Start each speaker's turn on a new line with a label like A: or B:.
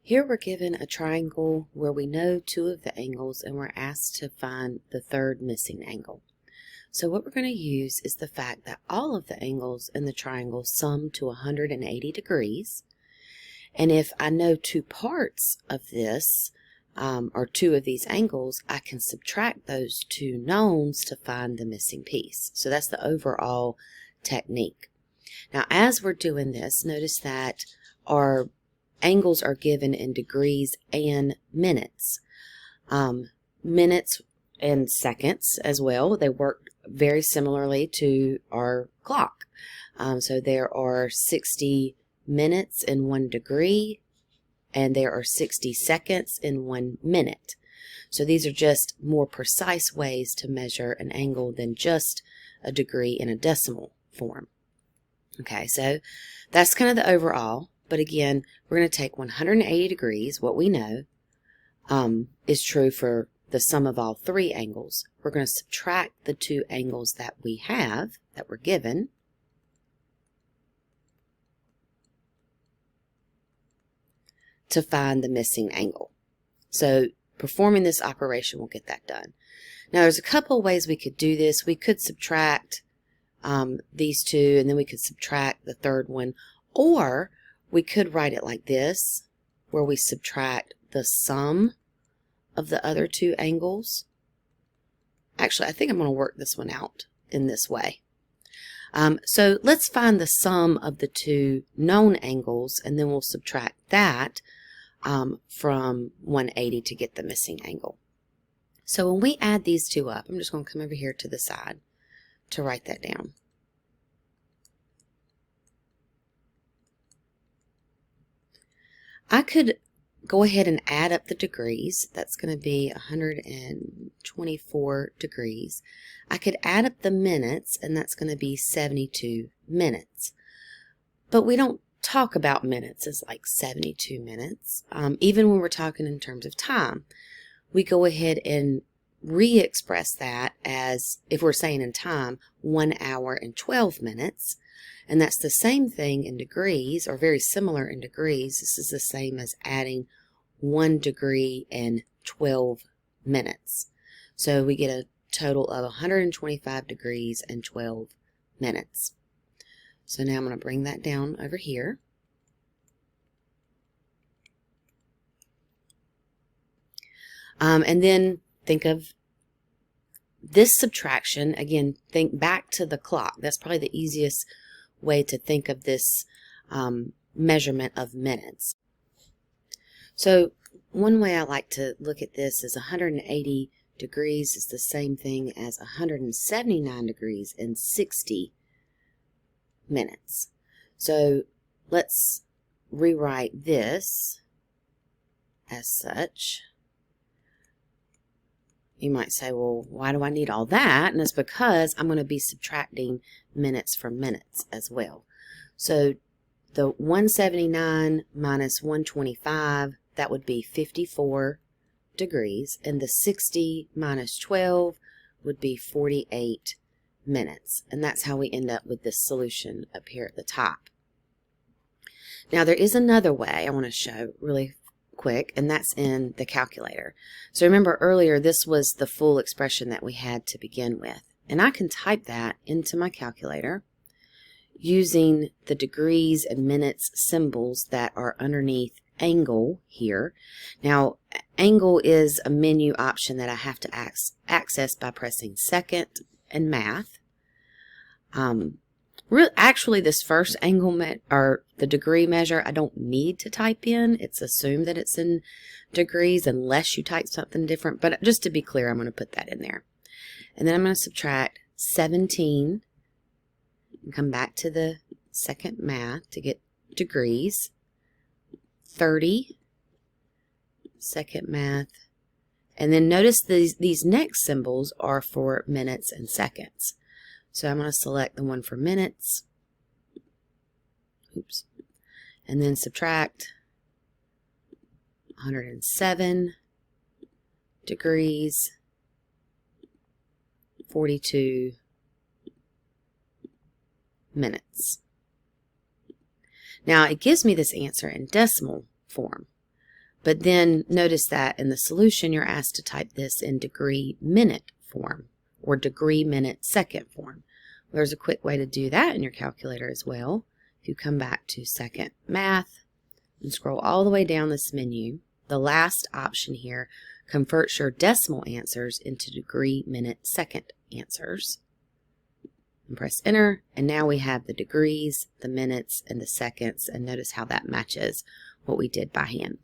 A: Here we're given a triangle where we know two of the angles and we're asked to find the third missing angle. So what we're going to use is the fact that all of the angles in the triangle sum to 180 degrees. And if I know two parts of this, or two of these angles, I can subtract those two knowns to find the missing piece. So that's the overall technique. Now as we're doing this, notice that our angles are given in degrees and minutes. Minutes and seconds as well. They work very similarly to our clock. So there are 60 minutes in 1 degree, and there are 60 seconds in 1 minute. So these are just more precise ways to measure an angle than just a degree in a decimal form. Okay, so that's kind of the overall. But again, we're going to take 180 degrees, what we know is true for the sum of all three angles. We're going to subtract the two angles that we have, that were given, to find the missing angle. So performing this operation will get that done. Now there's a couple ways we could do this. We could subtract these two, and then we could subtract the third one, or we could write it like this, where we subtract the sum of the other two angles. Actually, I think I'm going to work this one out in this way. So let's find the sum of the two known angles, and then we'll subtract that from 180 to get the missing angle. So when we add these two up, I'm just going to come over here to the side to write that down. I could go ahead and add up the degrees. That's going to be 124 degrees. I could add up the minutes, and that's going to be 72 minutes. But we don't talk about minutes as like 72 minutes. Even when we're talking in terms of time, we go ahead and re-express that as, if we're saying in time, 1 hour and 12 minutes. And that's the same thing in degrees, or very similar in degrees. This is the same as adding 1 degree and 12 minutes. So we get a total of 125 degrees and 12 minutes. So now I'm going to bring that down over here. And then think of this subtraction. Again, think back to the clock. That's probably the easiest way to think of this measurement of minutes. So one way I like to look at this is 180 degrees is the same thing as 179 degrees in 60 minutes. So let's rewrite this as such. You might say, well, why do I need all that? And it's because I'm going to be subtracting minutes from minutes as well. So the 179 minus 125, that would be 54 degrees. And the 60 minus 12 would be 48 minutes. And that's how we end up with this solution up here at the top. Now there is another way I want to show really quick, and that's in the calculator. So remember earlier, this was the full expression that we had to begin with, and I can type that into my calculator using the degrees and minutes symbols that are underneath angle here. Now angle is a menu option that I have to access by pressing second and math. Actually, this first angle or the degree measure, I don't need to type in. It's assumed that it's in degrees unless you type something different. But just to be clear, I'm going to put that in there. And then I'm going to subtract 17 and come back to the second math to get degrees. 30, second math. And then notice these next symbols are for minutes and seconds. So I'm going to select the one for minutes, oops, and then subtract 107 degrees, 42 minutes. Now it gives me this answer in decimal form. But then notice that in the solution, you're asked to type this in degree-minute form or degree-minute-second form. Well, there's a quick way to do that in your calculator as well. If you come back to Second Math and scroll all the way down this menu, the last option here converts your decimal answers into degree-minute-second answers. And press enter, and now we have the degrees, the minutes, and the seconds, and notice how that matches what we did by hand.